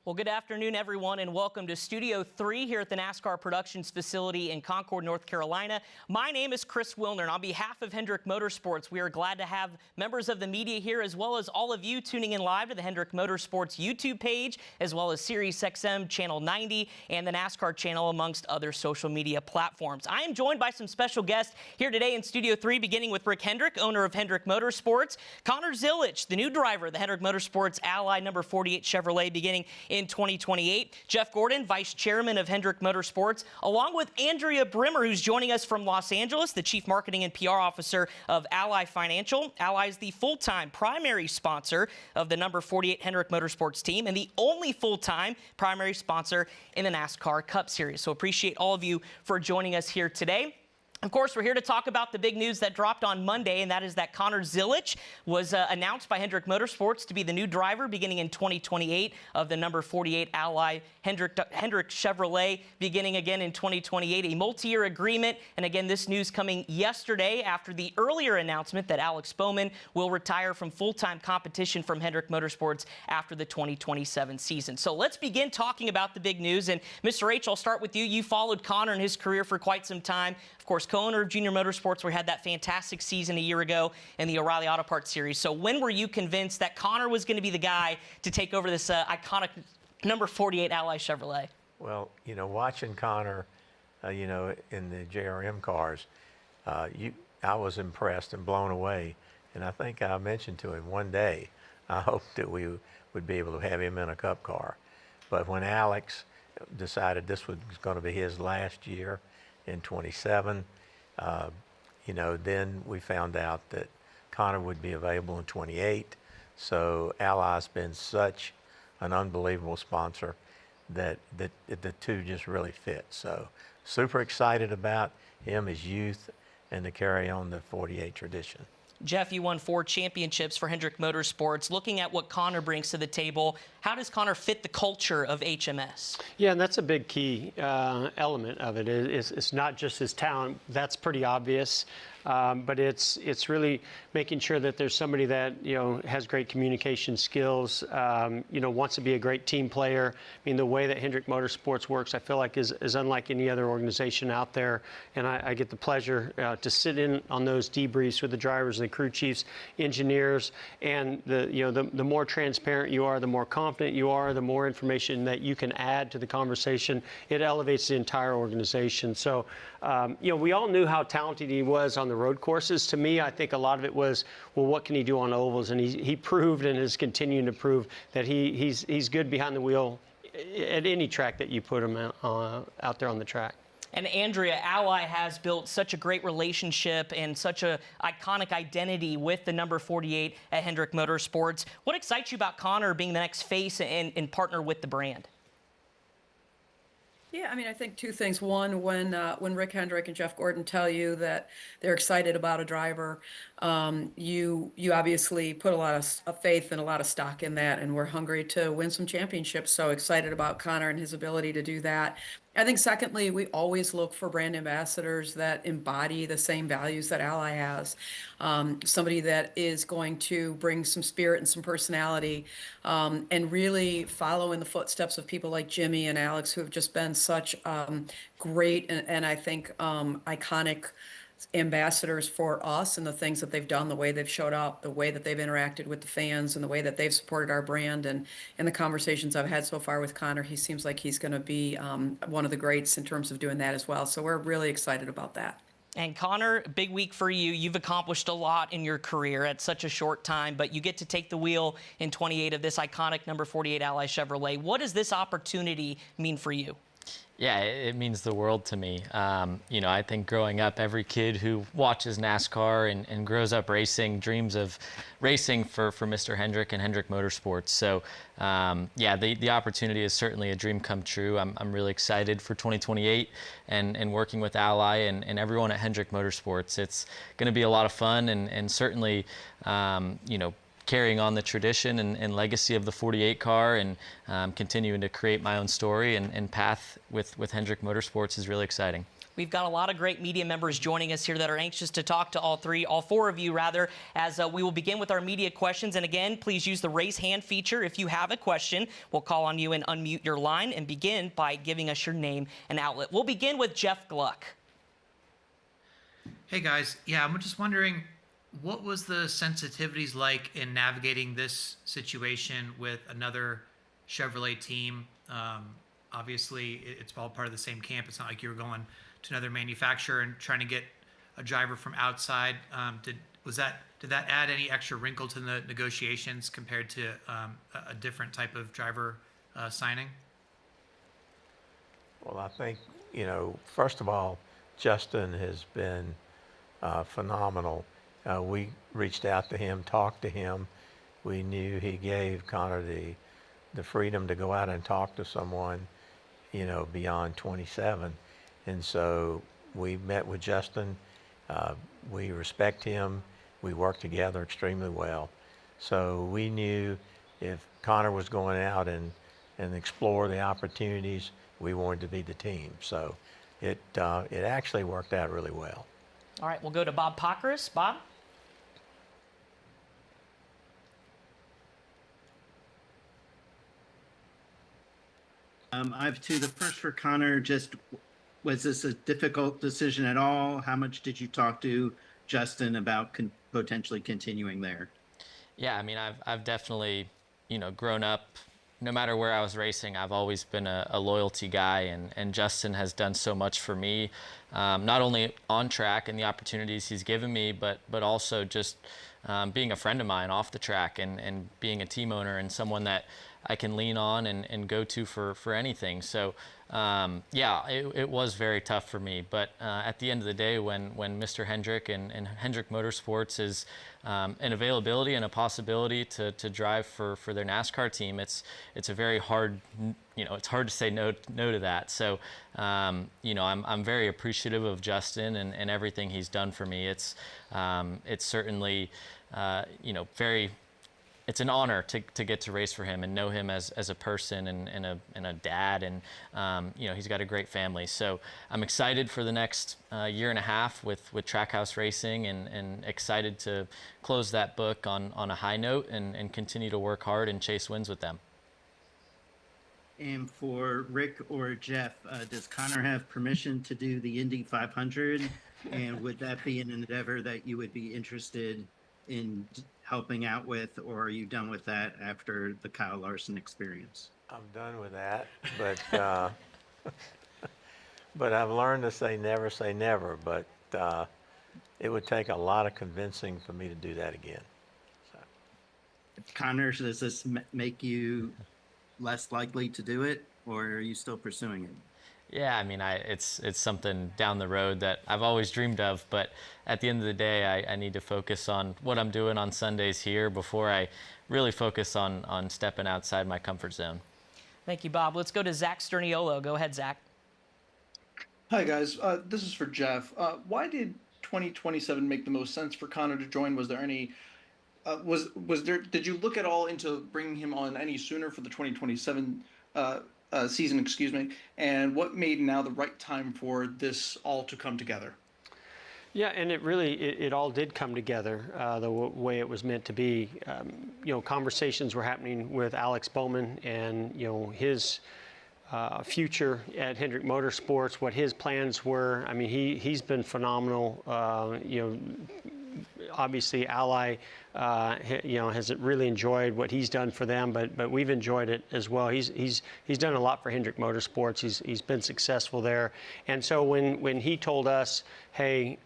Well, good afternoon, everyone, and welcome to Studio 3 here at the NASCAR Productions facility in Concord, North Carolina. My name is Chris Wilner, and on behalf of Hendrick Motorsports, we are glad to have members of the media here, as well as all of you tuning in live to the Hendrick Motorsports YouTube page, as well as SiriusXM Channel 90 and the NASCAR channel, amongst other social media platforms. I am joined by some special guests here today in Studio 3, beginning with Rick Hendrick, owner of Hendrick Motorsports, Connor Zilisch, the new driver of the Hendrick Motorsports Ally number 48 Chevrolet, beginning in 2028. Jeff Gordon, Vice Chairman of Hendrick Motorsports, along with Andrea Brimmer, who's joining us from Los Angeles, the Chief Marketing and PR Officer of Ally Financial. Ally is the full-time primary sponsor of the number 48 Hendrick Motorsports team and the only full-time primary sponsor in the NASCAR Cup Series. So appreciate all of you for joining us here today. Of course, we're here to talk about the big news that dropped on Monday, and that is that Connor Zilisch was announced by Hendrick Motorsports to be the new driver beginning in 2028 of the number 48 Ally Hendrick Chevrolet, beginning again in 2028, a multi-year agreement. And again, this news coming yesterday after the earlier announcement that Alex Bowman will retire from full-time competition from Hendrick Motorsports after the 2027 season. So let's begin talking about the big news. And Mr. H, I'll start with you. You followed Connor and his career for quite some time. Of course, co-owner of Junior Motorsports, where he had that fantastic season a year ago in the O'Reilly Auto Parts Series. So when were you convinced that Connor was going to be the guy to take over this iconic number 48 Ally Chevrolet? Well, you know, watching Connor, you know, in the JRM cars, I was impressed and blown away. And I think I mentioned to him one day, I hoped that we would be able to have him in a Cup car. But when Alex decided this was going to be his last year in 27, you know, then we found out that Connor would be available in 28. So Ally's been such an unbelievable sponsor that the two just really fit. So super excited about him, his youth, and to carry on the 48 tradition. Jeff, you won 4 championships for Hendrick Motorsports. Looking at what Connor brings to the table, how does Connor fit the culture of HMS? Yeah, and that's a big key element of it. It's not just his talent. That's pretty obvious. But it's really making sure that there's somebody that, you know, has great communication skills, you know, wants to be a great team player. I mean, the way that Hendrick Motorsports works, I feel like is unlike any other organization out there. And I get the pleasure to sit in on those debriefs with the drivers and the crew chiefs, engineers, and the more transparent you are, the more confident you are, the more information that you can add to the conversation. It elevates the entire organization. So, you know, we all knew how talented he was on the road courses. To me, I think a lot of it was, well, what can he do on ovals? And he proved and is continuing to prove that he's good behind the wheel at any track that you put him out there on the track. And Andrea, Ally has built such a great relationship and such an iconic identity with the number 48 at Hendrick Motorsports. What excites you about Connor being the next face and partner with the brand? Yeah, I mean, I think 2 things. One, when Rick Hendrick and Jeff Gordon tell you that they're excited about a driver, you obviously put a lot of faith and a lot of stock in that, and we're hungry to win some championships. So excited about Connor and his ability to do that. I think secondly, we always look for brand ambassadors that embody the same values that Ally has. Somebody that is going to bring some spirit and some personality, and really follow in the footsteps of people like Jimmy and Alex, who have just been such great and I think iconic ambassadors for us, and the things that they've done, the way they've showed up, the way that they've interacted with the fans, and the way that they've supported our brand. And in the conversations I've had so far with Connor, he seems like he's going to be one of the greats in terms of doing that as well. So we're really excited about that. And Connor, big week for you. You've accomplished a lot in your career at such a short time, but you get to take the wheel in 28 of this iconic number 48 Ally Chevrolet. What does this opportunity mean for you? Yeah, it means the world to me. You know, I think growing up, every kid who watches NASCAR and grows up racing dreams of racing for Mr. Hendrick and Hendrick Motorsports. So, yeah, the opportunity is certainly a dream come true. I'm really excited for 2028 and working with Ally and everyone at Hendrick Motorsports. It's going to be a lot of fun and certainly, you know, carrying on the tradition and legacy of the 48 car and continuing to create my own story and path with Hendrick Motorsports is really exciting. We've got a lot of great media members joining us here that are anxious to talk to all four of you rather, as we will begin with our media questions. And again, please use the raise hand feature if you have a question. We'll call on you and unmute your line and begin by giving us your name and outlet. We'll begin with Jeff Gluck. Hey guys, yeah, I'm just wondering, what was the sensitivities like in navigating this situation with another Chevrolet team? Obviously, it's all part of the same camp. It's not like you were going to another manufacturer and trying to get a driver from outside. Did that add any extra wrinkle to the negotiations compared to a different type of driver signing? Well, I think, first of all, Justin has been phenomenal. We reached out to him, talked to him. We knew he gave Connor the freedom to go out and talk to someone, beyond 27. And so we met with Justin. We respect him. We work together extremely well. So we knew if Connor was going out and explore the opportunities, we wanted to be the team. So it actually worked out really well. All right, we'll go to Bob Pockrass. Bob? I have two. The first for Connor, just was this a difficult decision at all? How much did you talk to Justin about potentially continuing there? Yeah, I mean, I've definitely, grown up. No matter where I was racing, I've always been a loyalty guy, and Justin has done so much for me, not only on track and the opportunities he's given me, but also just being a friend of mine off the track and being a team owner and someone that I can lean on and go to for anything. So yeah, it was very tough for me. But at the end of the day, when Mr. Hendrick and Hendrick Motorsports is an availability and a possibility to drive for their NASCAR team, it's a very hard, it's hard to say no to that. So I'm very appreciative of Justin and everything he's done for me. It's certainly it's an honor to get to race for him and know him as a person and a dad, and he's got a great family. So I'm excited for the next year and a half with Trackhouse Racing, and excited to close that book on a high note and continue to work hard and chase wins with them. And for Rick or Jeff, does Connor have permission to do the Indy 500? And would that be an endeavor that you would be interested in helping out with, or are you done with that after the Kyle Larson experience? I'm done with that, but but I've learned to say never, but it would take a lot of convincing for me to do that again. So. Connor, does this make you less likely to do it, or are you still pursuing it? Yeah, I mean, it's something down the road that I've always dreamed of, but at the end of the day, I need to focus on what I'm doing on Sundays here before I really focus on stepping outside my comfort zone. Thank you, Bob. Let's go to Zach Sterniolo. Go ahead, Zach. Hi, guys. This is for Jeff. Why did 2027 make the most sense for Connor to join? Was there any did you look at all into bringing him on any sooner for the 2027 season, excuse me, and what made now the right time for this all to come together? Yeah, and it all did come together the way it was meant to be. Conversations were happening with Alex Bowman and his future at Hendrick Motorsports, what his plans were. I mean, he's been phenomenal. Obviously, Ally, has really enjoyed what he's done for them, but we've enjoyed it as well. He's done a lot for Hendrick Motorsports. He's been successful there, and so when he told us, hey,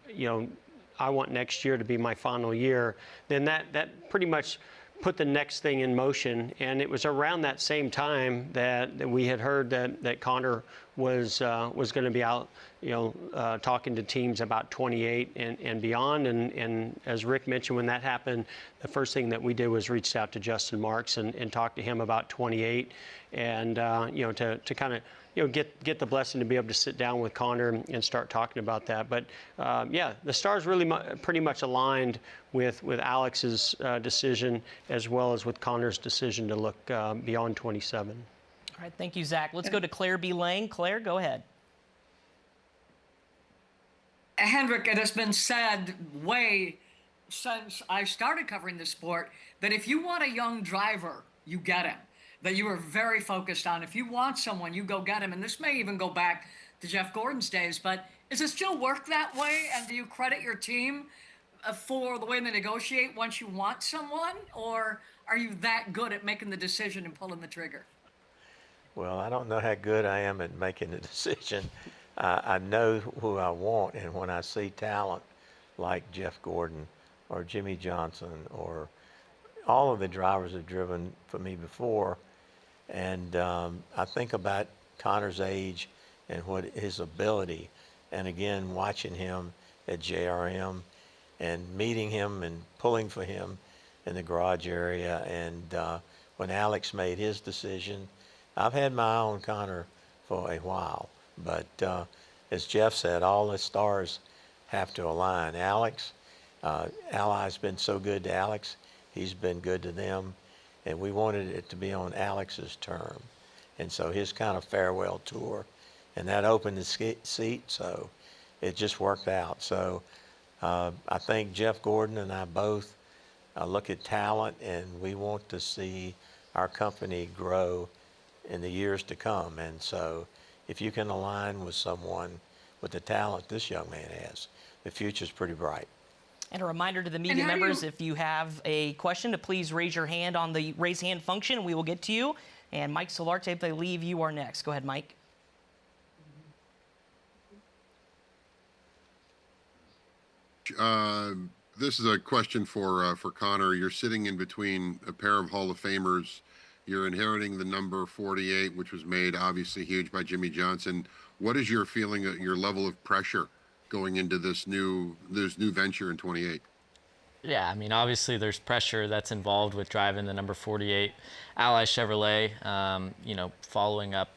I want next year to be my final year, then that pretty much put the next thing in motion. And it was around that same time that we had heard that Connor was going to be out, talking to teams about 28 and beyond. And as Rick mentioned, when that happened, the first thing that we did was reached out to Justin Marks and talked to him about 28, and to kind of get the blessing to be able to sit down with Connor and start talking about that. But yeah, the stars really pretty much aligned with Alex's decision, as well as with Connor's decision to look beyond 27. All right, thank you, Zach. Let's go to Claire B. Lang. Claire, go ahead. Hendrick, it has been said way since I started covering the sport that if you want a young driver, you get him. That you are very focused on. If you want someone, you go get him. And this may even go back to Jeff Gordon's days, but does it still work that way? And do you credit your team for the way they negotiate once you want someone? Or are you that good at making the decision and pulling the trigger? Well, I don't know how good I am at making the decision. I know who I want, and when I see talent like Jeff Gordon or Jimmy Johnson or all of the drivers have driven for me before, and I think about Connor's age and what his ability, and again watching him at JRM and meeting him and pulling for him in the garage area, and when Alex made his decision, I've had my eye on Connor for a while, but as Jeff said, all the stars have to align. Alex, Alli's been so good to Alex. He's been good to them, and we wanted it to be on Alex's term. And so his kind of farewell tour, and that opened the seat, so it just worked out. So I think Jeff Gordon and I both look at talent, and we want to see our company grow in the years to come. And so if you can align with someone with the talent this young man has, the future's pretty bright. And a reminder to the media how do members, you- if you have a question, to please raise your hand on the raise hand function, and we will get to you. And Mike Solarte, I believe you are next. Go ahead, Mike. This is a question for Connor. You're sitting in between a pair of Hall of Famers. You're inheriting the number 48, which was made obviously huge by Jimmy Johnson. What is your feeling, your level of pressure going into this new venture in 28? Yeah, I mean, obviously there's pressure that's involved with driving the number 48 Ally Chevrolet. Following up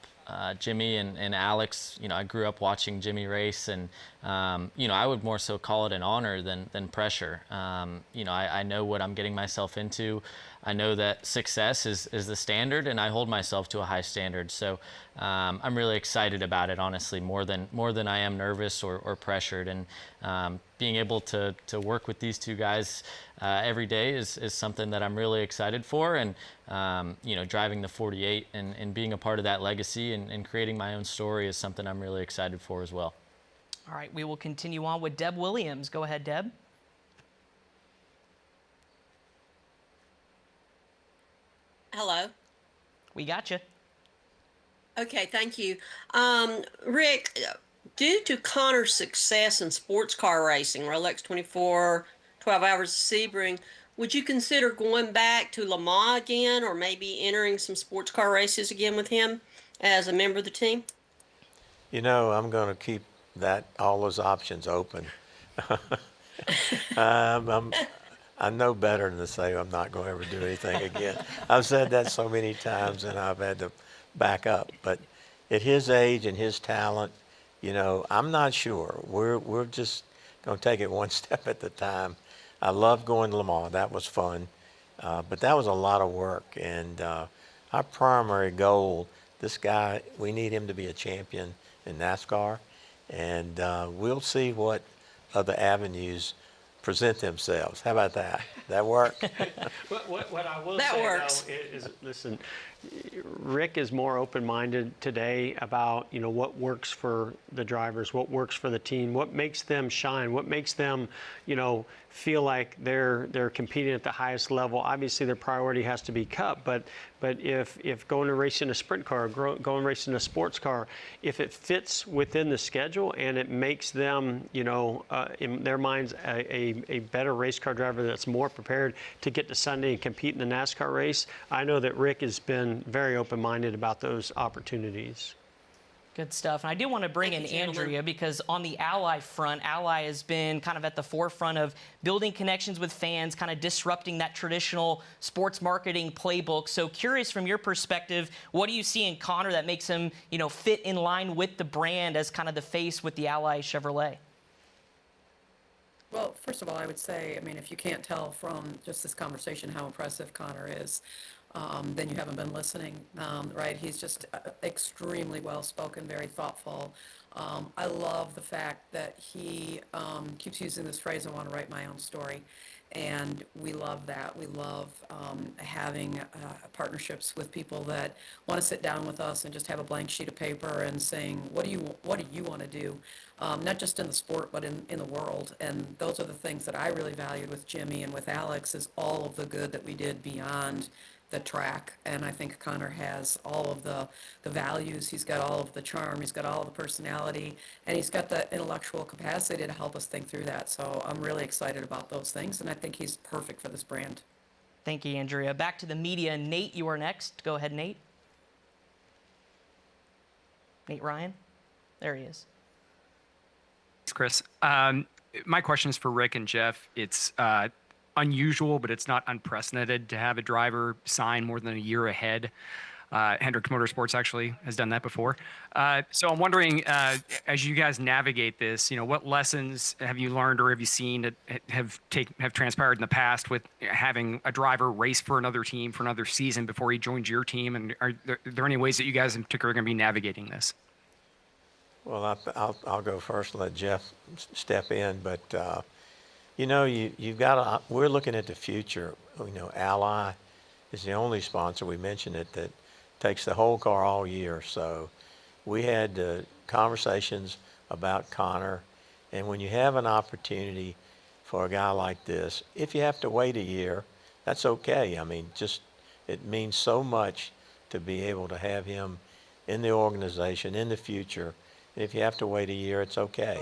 Jimmy and Alex, I grew up watching Jimmy race, and I would more so call it an honor than pressure. I know what I'm getting myself into. I know that success is the standard, and I hold myself to a high standard. So I'm really excited about it, honestly, more than I am nervous or pressured. And being able to work with these two guys every day is something that I'm really excited for. And driving the 48 and being a part of that legacy and creating my own story is something I'm really excited for as well. All right, we will continue on with Deb Williams. Go ahead, Deb. Hello. We got you. Okay, thank you. Rick, due to Connor's success in sports car racing, Rolex 24, 12 Hours of Sebring, would you consider going back to Le Mans again, or maybe entering some sports car races again with him as a member of the team? I'm going to keep all those options open. I know better than to say I'm not going to ever do anything again. I've said that so many times, and I've had to back up. But at his age and his talent, I'm not sure. We're just going to take it one step at a time. I love going to Le Mans. That was fun. But that was a lot of work. And our primary goal, this guy, we need him to be a champion in NASCAR. And we'll see what other avenues present themselves. How about that? That work? What I will That say, works. though, is listen, Rick is more open-minded today about, what works for the drivers, what works for the team, what makes them shine, what makes them, feel like they're competing at the highest level. Obviously, their priority has to be Cup, but if going to race in a sprint car, going racing a sports car, if it fits within the schedule and it makes them, in their minds, a better race car driver that's more prepared to get to Sunday and compete in the NASCAR race, I know that Rick has been very open-minded about those opportunities. Good stuff. And I do want to bring in Thank you, gentlemen. Andrea, because on the Ally front, Ally has been kind of at the forefront of building connections with fans, kind of disrupting that traditional sports marketing playbook. So curious from your perspective, what do you see in Connor that makes him, fit in line with the brand as kind of the face with the Ally Chevrolet? Well, first of all, I would say, if you can't tell from just this conversation how impressive Connor is, then you haven't been listening, right? He's just extremely well-spoken, very thoughtful, I love the fact that he keeps using this phrase, I want to write my own story. And we love that. We love having partnerships with people that want to sit down with us and just have a blank sheet of paper and saying, what do you want to do? Not just in the sport, but in the world. And those are the things that I really valued with Jimmy and with Alex, is all of the good that we did beyond the track. And I think Connor has all of the values. He's got all of the charm. He's got all of the personality, and he's got the intellectual capacity to help us think through that. So I'm really excited about those things, and I think he's perfect for this brand. Thank you, Andrea. Back to the media. Nate, you are next. Go ahead, Nate. Nate Ryan. There he is. Thanks, Chris. My question is for Rick and Jeff. It's unusual, but it's not unprecedented to have a driver sign more than a year ahead. Hendrick Motorsports actually has done that before. So I'm wondering, as you guys navigate this, what lessons have you learned or have you seen that have transpired in the past with having a driver race for another team for another season before he joins your team? And are there any ways that you guys in particular are going to be navigating this? Well, I'll go first and let Jeff step in, but you've got to. We're looking at the future. Ally is the only sponsor, we mentioned it, that takes the whole car all year. So we had conversations about Connor, and when you have an opportunity for a guy like this, if you have to wait a year, that's okay. I mean, it means so much to be able to have him in the organization in the future. And if you have to wait a year, it's okay.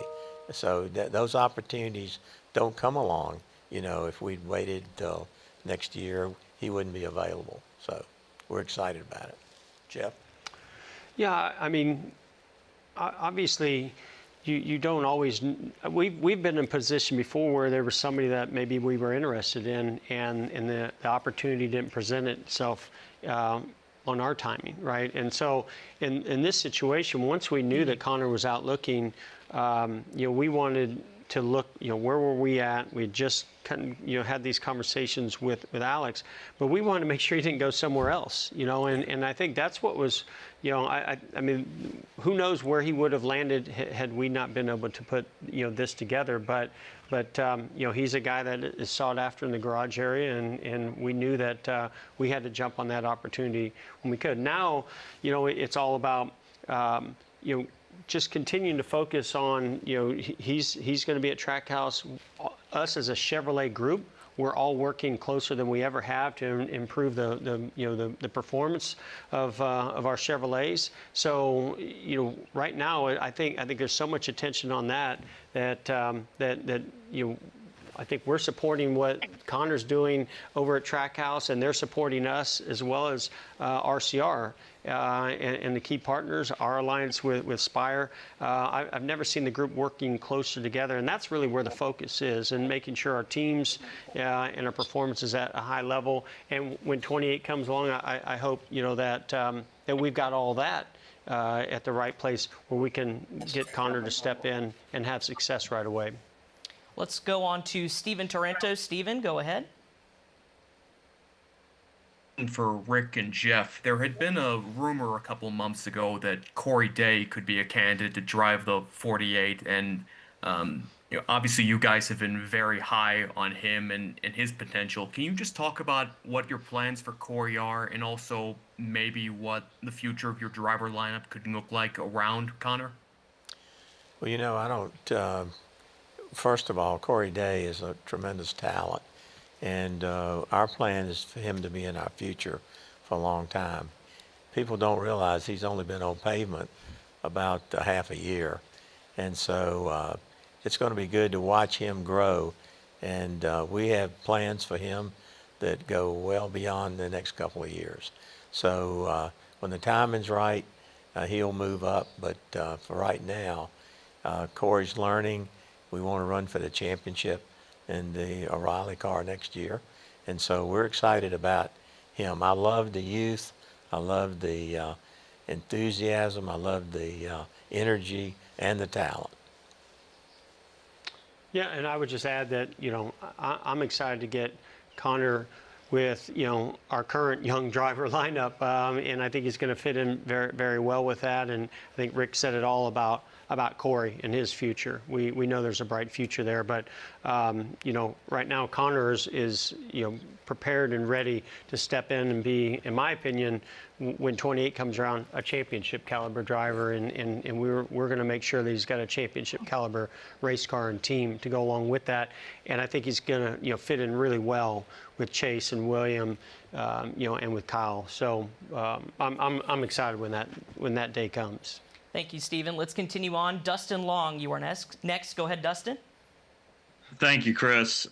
So those opportunities don't come along. If we'd waited till next year, he wouldn't be available. So we're excited about it. Jeff? Yeah, I mean, obviously, you don't always. We've been in a position before where there was somebody that maybe we were interested in, and the opportunity didn't present itself on our timing, right? And so in this situation, once we knew that Connor was out looking, we wanted to look, where were we at? We just had these conversations with Alex, but we wanted to make sure he didn't go somewhere else, and I think that's what was, I mean, who knows where he would have landed had we not been able to put, this together, but he's a guy that is sought after in the garage area, and we knew that we had to jump on that opportunity when we could. Now, it's all about, just continuing to focus on, he's going to be at Trackhouse. Us as a Chevrolet group, we're all working closer than we ever have to improve the performance of our Chevrolets. So right now I think there's so much attention on that I think we're supporting what Connor's doing over at Trackhouse, and they're supporting us as well as RCR and the key partners, our alliance with Spire. I've never seen the group working closer together, and that's really where the focus is, and making sure our teams and our performance is at a high level. And when 28 comes along, I hope that we've got all that at the right place where we can get Connor to step in and have success right away. Let's go on to Steven Torrento. Steven, go ahead. For Rick and Jeff, there had been a rumor a couple months ago that Corey Day could be a candidate to drive the 48, and obviously you guys have been very high on him and his potential. Can you just talk about what your plans for Corey are, and also maybe what the future of your driver lineup could look like around Connor? Well, I don't. First of all, Corey Day is a tremendous talent, and our plan is for him to be in our future for a long time. People don't realize he's only been on pavement about half a year, and so it's going to be good to watch him grow, and we have plans for him that go well beyond the next couple of years. So when the timing's right, he'll move up, but for right now, Corey's learning. We want to run for the championship in the O'Reilly car next year. And so we're excited about him. I love the youth. I love the enthusiasm. I love the energy and the talent. Yeah, and I would just add that, I'm excited to get Connor with, our current young driver lineup. And I think he's going to fit in very, very well with that. And I think Rick said it all about about Corey and his future. We know there's a bright future there, but you know, right now Connor is you know, prepared and ready to step in and be, in my opinion, when 28 comes around, a championship caliber driver, and we're going to make sure that he's got a championship caliber race car and team to go along with that. And I think he's going to, you know, fit in really well with Chase and William, you know, and with Kyle. So I'm excited when that day comes. Thank you, Stephen. Let's continue on. Dustin Long, you are next. Go ahead, Dustin. Thank you, Chris.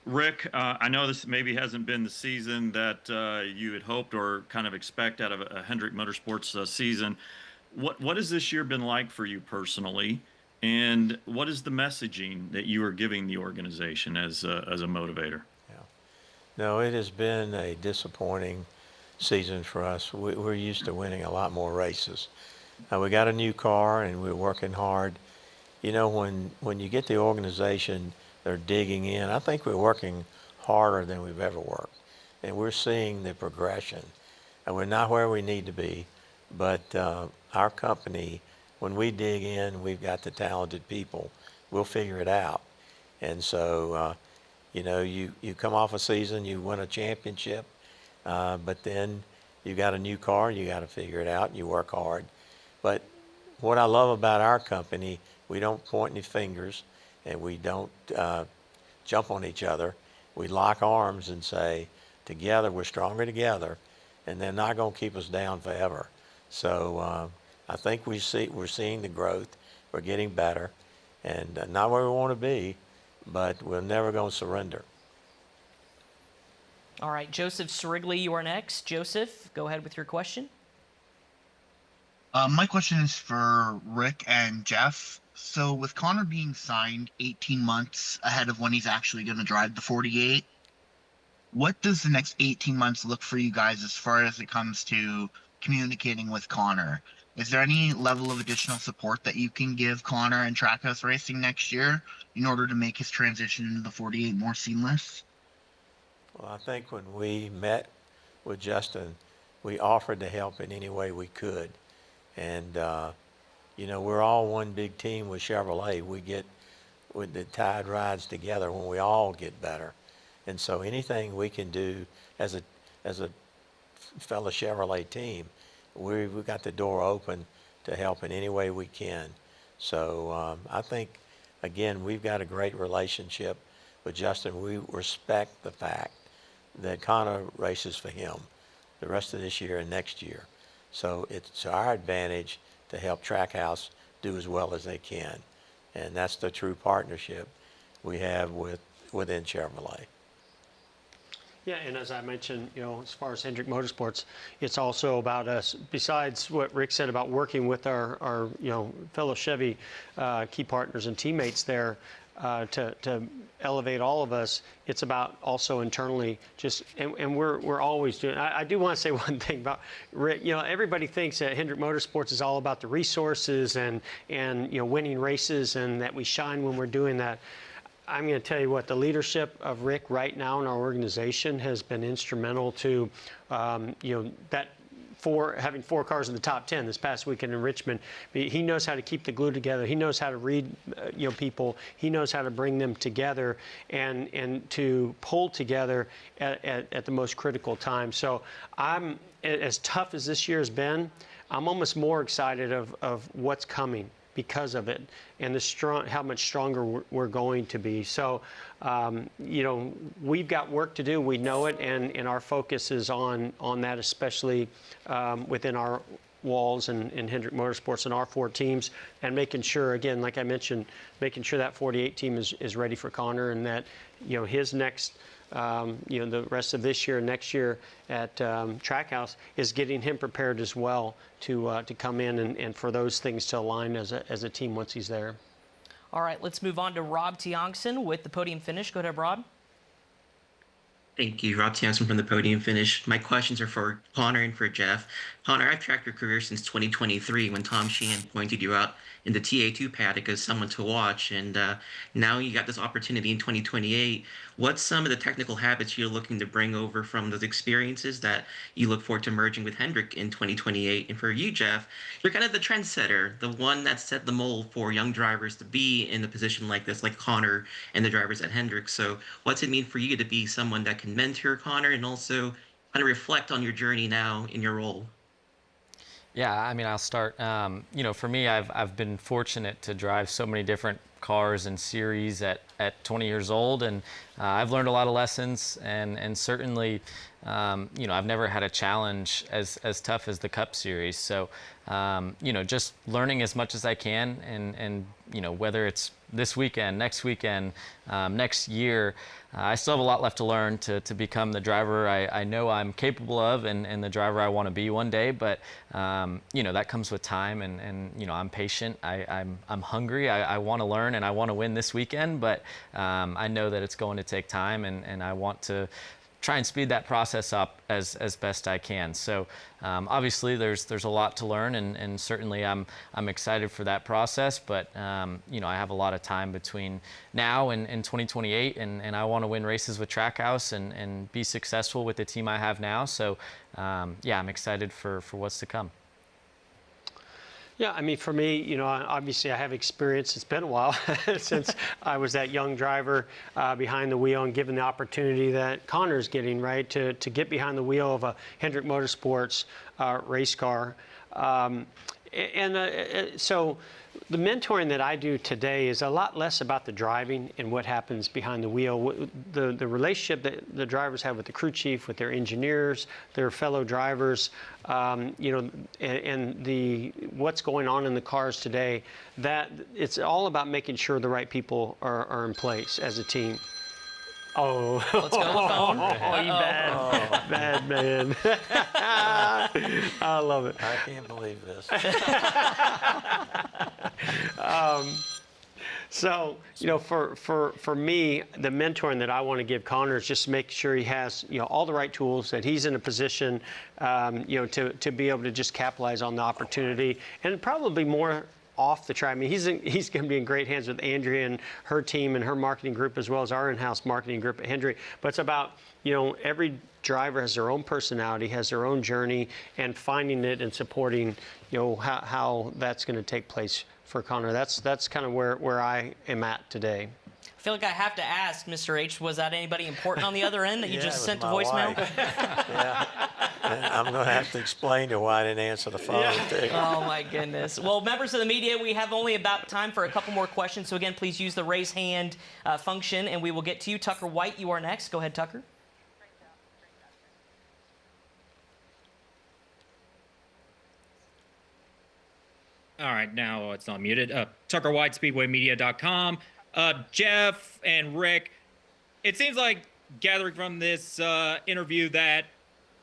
Rick, I know this maybe hasn't been the season that you had hoped or kind of expect out of a Hendrick Motorsports season. What has this year been like for you personally, and what is the messaging that you are giving the organization as a motivator? Yeah. No, it has been a disappointing season for us. We're used to winning a lot more races. We got a new car, and we're working hard. You know, when you get the organization, they're digging in. I think we're working harder than we've ever worked, and we're seeing the progression. And we're not where we need to be, but our company, when we dig in, we've got the talented people. We'll figure it out. And so, you know, you come off a season, you win a championship, but then you got a new car, you got to figure it out, and you work hard. But what I love about our company, we don't point any fingers, and we don't jump on each other. We lock arms and say, together, we're stronger together, and they're not going to keep us down forever. So I think we're seeing the growth. We're getting better, and not where we want to be, but we're never going to surrender. All right, Joseph Sirigley, you are next. Joseph, go ahead with your question. My question is for Rick and Jeff. So with Connor being signed 18 months ahead of when he's actually going to drive the 48, what does the next 18 months look for you guys as far as it comes to communicating with Connor? Is there any level of additional support that you can give Connor and Trackhouse Racing next year in order to make his transition into the 48 more seamless? Well, I think when we met with Justin, we offered to help in any way we could. And, you know, we're all one big team with Chevrolet. We get with the tide rides together when we all get better. And so anything we can do as a fellow Chevrolet team, we've got the door open to help in any way we can. So I think, again, we've got a great relationship with Justin. We respect the fact that Connor races for him the rest of this year and next year. So it's our advantage to help Trackhouse do as well as they can. And that's the true partnership we have within Chevrolet. Yeah, and as I mentioned, you know, as far as Hendrick Motorsports, it's also about us, besides what Rick said about working with our you know, fellow Chevy key partners and teammates there, to elevate all of us. It's about also internally just, and we're always doing. I do want to say one thing about Rick. You know, everybody thinks that Hendrick Motorsports is all about the resources and you know, winning races, and that we shine when we're doing that. I'm going to tell you what, the leadership of Rick right now in our organization has been instrumental to, you know, that. Having 4 cars in the top 10 this past weekend in Richmond. He knows how to keep the glue together. He knows how to read, you know, people. He knows how to bring them together and to pull together at the most critical time. So I'm, as tough as this year has been, I'm almost more excited of what's coming because of it, and how much stronger we're going to be. So, you know, we've got work to do. We know it, and our focus is on that, especially within our walls and in Hendrick Motorsports and our 4 teams, and making sure, again, like I mentioned, making sure that 48 team is ready for Connor, and that, you know, his next, you know, the rest of this year and next year at Trackhouse is getting him prepared as well to come in and for those things to align as a team once he's there. All right, let's move on to Rob Tiongson with the podium finish. Go ahead, Rob. Thank you, Rob Sampson from the Podium Finish. My questions are for Connor and for Jeff. Connor, I've tracked your career since 2023 when Tom Sheehan pointed you out in the TA2 paddock as someone to watch, and now you got this opportunity in 2028. What's some of the technical habits you're looking to bring over from those experiences that you look forward to merging with Hendrick in 2028? And for you, Jeff, you're kind of the trendsetter, the one that set the mold for young drivers to be in a position like this, like Connor and the drivers at Hendrick. So what's it mean for you to be someone that can mentor Connor and also kind of reflect on your journey now in your role? Yeah, I mean, I'll start. You know, for me, I've been fortunate to drive so many different cars and series at 20 years old, and I've learned a lot of lessons. And certainly, you know, I've never had a challenge as tough as the Cup Series. So, you know, just learning as much as I can, and you know, whether it's this weekend, next weekend, next year. I still have a lot left to learn to become the driver I know I'm capable of, and the driver I want to be one day. But you know, that comes with time, and you know, I'm patient. I'm hungry. I want to learn, and I want to win this weekend. But I know that it's going to take time, and I want to try and speed that process up as best I can. So obviously there's a lot to learn, and certainly I'm excited for that process, but you know, I have a lot of time between now and 2028, and I want to win races with Trackhouse and be successful with the team I have now. So yeah, I'm excited for what's to come. Yeah, I mean, for me, you know, obviously I have experience. It's been a while since I was that young driver behind the wheel, and given the opportunity that Connor's getting, right, to get behind the wheel of a Hendrick Motorsports race car. So the mentoring that I do today is a lot less about the driving and what happens behind the wheel. The relationship that the drivers have with the crew chief, with their engineers, their fellow drivers, you know, and the what's going on in the cars today, that it's all about making sure the right people are in place as a team. Oh, let's go to the phone. Oh, you bad man. I love it. I can't believe this. So, you know, for me, the mentoring that I want to give Connor is just make sure he has, you know, all the right tools, that he's in a position, you know, to be able to just capitalize on the opportunity, and probably more off the track. I mean, he's going to be in great hands with Andrea and her team and her marketing group, as well as our in-house marketing group at Hendrick. But it's about, you know, every driver has their own personality, has their own journey, and finding it and supporting, you know, how that's going to take place for Connor. That's kind of where I am at today. I feel like I have to ask, Mr. H, was that anybody important on the other end that you just sent to my voicemail? wife. Yeah. And I'm going to have to explain to her why I didn't answer the phone. Too. Oh, my goodness. Well, members of the media, we have only about time for a couple more questions. So, again, please use the raise hand function, and we will get to you. Tucker White, you are next. Go ahead, Tucker. All right, now it's not muted. Tucker White, SpeedwayMedia.com. Jeff and Rick, it seems like gathering from this interview that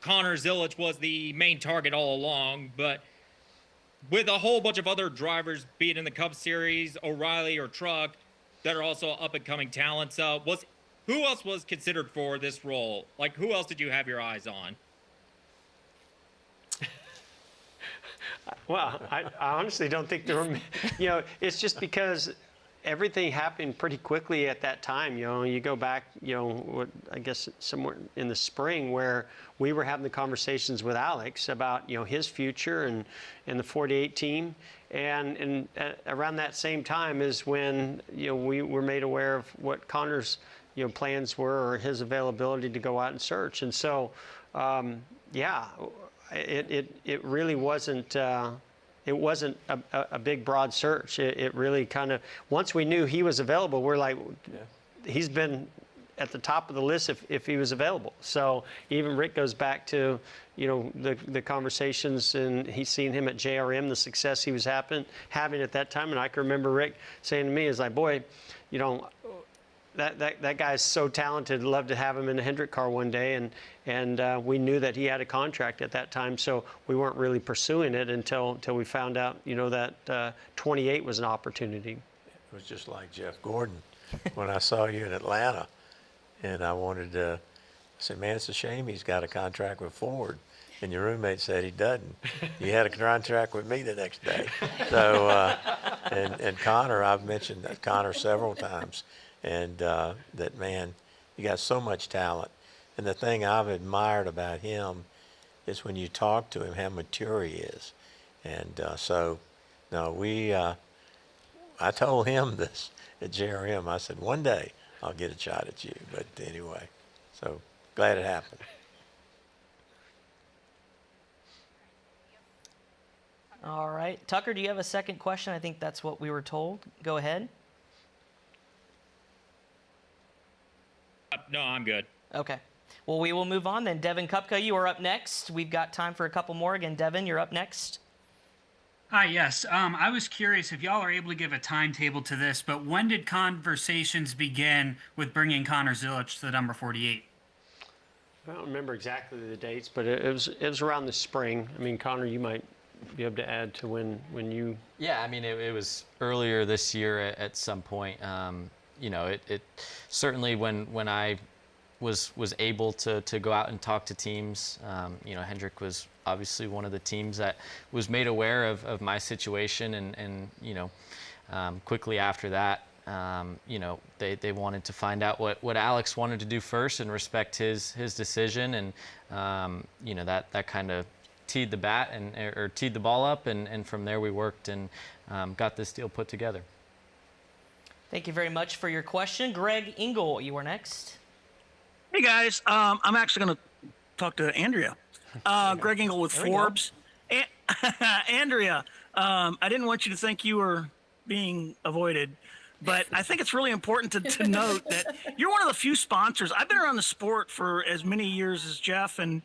Connor Zilic was the main target all along, but with a whole bunch of other drivers, be it in the Cup Series, O'Reilly, or Truck, that are also up-and-coming talents, who else was considered for this role? Like, who else did you have your eyes on? Well, I honestly don't think there were, you know, it's just because everything happened pretty quickly at that time. You know, you go back, you know, I guess somewhere in the spring where we were having the conversations with Alex about, you know, his future and the 48 team. And around that same time is when, you know, we were made aware of what Connor's, you know, plans were, or his availability to go out and search. And so, yeah, it really wasn't. It wasn't a big, broad search. It really kind of, once we knew he was available, we're like, he's been at the top of the list if he was available. So even Rick goes back to, you know, the conversations, and he's seen him at JRM, the success he was having at that time. And I can remember Rick saying to me, is like, boy, you know, that guy's so talented. I'd love to have him in a Hendrick car one day. And we knew that he had a contract at that time, so we weren't really pursuing it until we found out, you know, that 28 was an opportunity. It was just like Jeff Gordon when I saw you in Atlanta, and I wanted to said, man, it's a shame he's got a contract with Ford. And your roommate said he doesn't. He had a contract with me the next day. So, and Connor, I've mentioned that Connor several times, and that, man, you got so much talent. And the thing I've admired about him is when you talk to him, how mature he is. And so, no, I told him this at JRM. I said, one day I'll get a shot at you. But anyway, so glad it happened. All right. Tucker, do you have a second question? I think that's what we were told. Go ahead. No, I'm good. Okay. Well, we will move on then. Devin Kupka, you are up next. We've got time for a couple more. Again, Devin, you're up next. Hi, yes. I was curious if y'all are able to give a timetable to this, but when did conversations begin with bringing Connor Zilic to the number 48? I don't remember exactly the dates, but it was around the spring. I mean, Connor, you might be able to add to when you... Yeah, I mean, it was earlier this year at some point. You know, it certainly when I was able to go out and talk to teams, you know, Hendrick was obviously one of the teams that was made aware of my situation, and you know, quickly after that, you know, they wanted to find out what Alex wanted to do first and respect his decision, and you know, that kind of teed the ball up, and from there we worked and got this deal put together. Thank you very much for your question. Greg Engel, you are next. Hey guys, I'm actually going to talk to Andrea. Greg Engel with Forbes. Andrea, I didn't want you to think you were being avoided, but I think it's really important to note that you're one of the few sponsors. I've been around the sport for as many years as Jeff and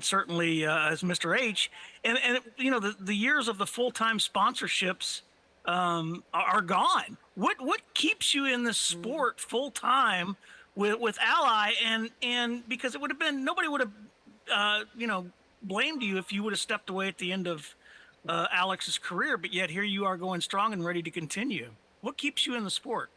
certainly as Mr. H. And you know, the years of the full-time sponsorships are gone. What keeps you in the sport full-time with Ally? And because it would have been, nobody would have, you know, blamed you if you would have stepped away at the end of Alex's career, but yet here you are going strong and ready to continue. What keeps you in the sport?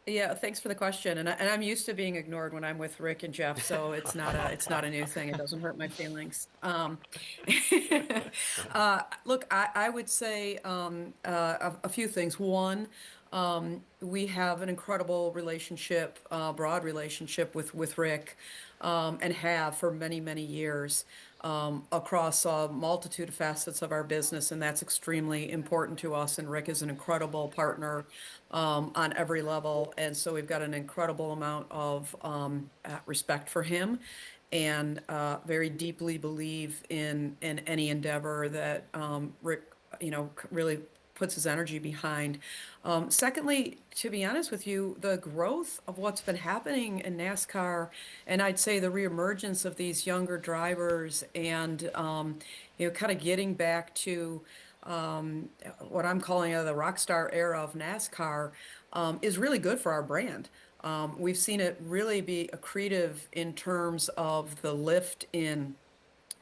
Yeah, thanks for the question. And I'm used to being ignored when I'm with Rick and Jeff, so it's not a new thing. It doesn't hurt my feelings. Look, I would say a few things. One, we have an incredible relationship, broad relationship with Rick, and have for many, many years. Across a multitude of facets of our business, and that's extremely important to us. And Rick is an incredible partner on every level, and so we've got an incredible amount of respect for him, and very deeply believe in any endeavor that Rick, you know, really puts his energy behind. Secondly, to be honest with you, the growth of what's been happening in NASCAR, and I'd say the reemergence of these younger drivers, and you know, kind of getting back to what I'm calling the rock star era of NASCAR, is really good for our brand. We've seen it really be accretive in terms of the lift in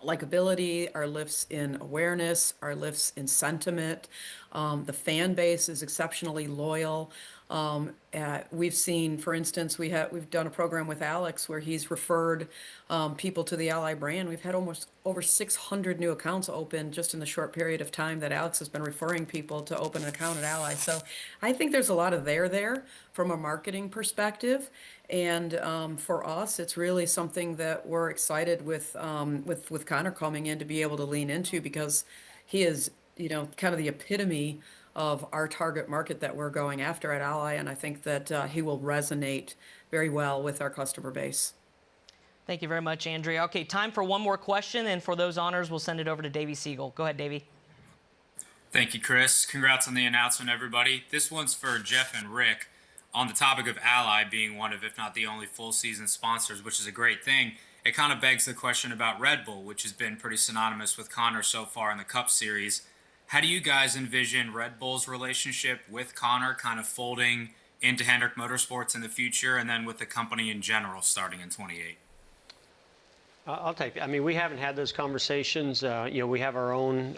likability, our lifts in awareness, our lifts in sentiment. The fan base is exceptionally loyal. We've seen, for instance, we've done a program with Alex where he's referred people to the Ally brand. We've had almost over 600 new accounts open just in the short period of time that Alex has been referring people to open an account at Ally. So I think there's a lot of there from a marketing perspective. And for us, it's really something that we're excited with Connor coming in to be able to lean into, because he is, you know, kind of the epitome of our target market that we're going after at Ally, and I think that he will resonate very well with our customer base. Thank you very much, Andrea. Okay, time for one more question, and for those honors, we'll send it over to Davey Siegel. Go ahead, Davey. Thank you, Chris. Congrats on the announcement, everybody. This one's for Jeff and Rick. On the topic of Ally being one of, if not the only full season sponsors, which is a great thing, it kind of begs the question about Red Bull, which has been pretty synonymous with Connor so far in the Cup Series. How do you guys envision Red Bull's relationship with Connor kind of folding into Hendrick Motorsports in the future, and then with the company in general starting in 28? I'll take it. I mean, we haven't had those conversations. You know, we have our own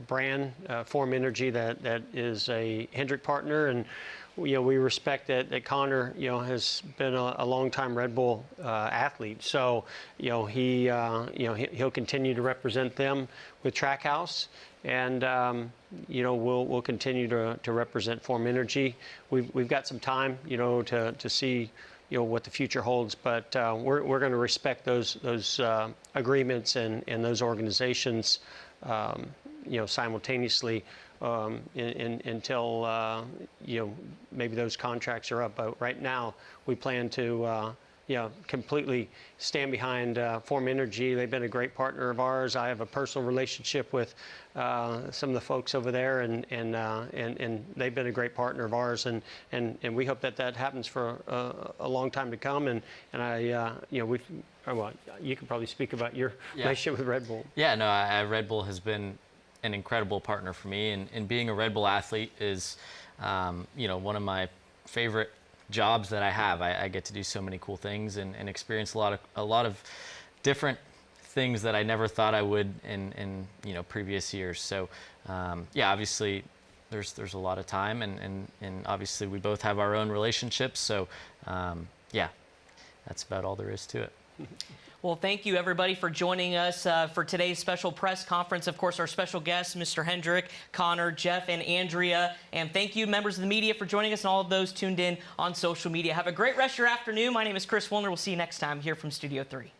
brand, Form Energy, that is a Hendrick partner, and we respect that Connor, has been a longtime Red Bull athlete. So, he'll continue to represent them with Trackhouse, and we'll continue to represent Form Energy. We've got some time, to see what the future holds, but we're going to respect those agreements and those organizations, simultaneously until maybe those contracts are up. But right now, we plan to completely stand behind Form Energy. They've been a great partner of ours. I have a personal relationship with some of the folks over there, and they've been a great partner of ours, and we hope that happens for a long time to come. And I, well, you can probably speak about your relationship with Red Bull. Yeah, no, Red Bull has been an incredible partner for me, and being a Red Bull athlete is, one of my favorite jobs that I have. I get to do so many cool things and experience a lot of different things that I never thought I would in previous years. So obviously there's a lot of time, and obviously we both have our own relationships. So that's about all there is to it. Well, thank you, everybody, for joining us for today's special press conference. Of course, our special guests, Mr. Hendrick, Connor, Jeff, and Andrea. And thank you, members of the media, for joining us, and all of those tuned in on social media. Have a great rest of your afternoon. My name is Chris Wilner. We'll see you next time here from Studio 3.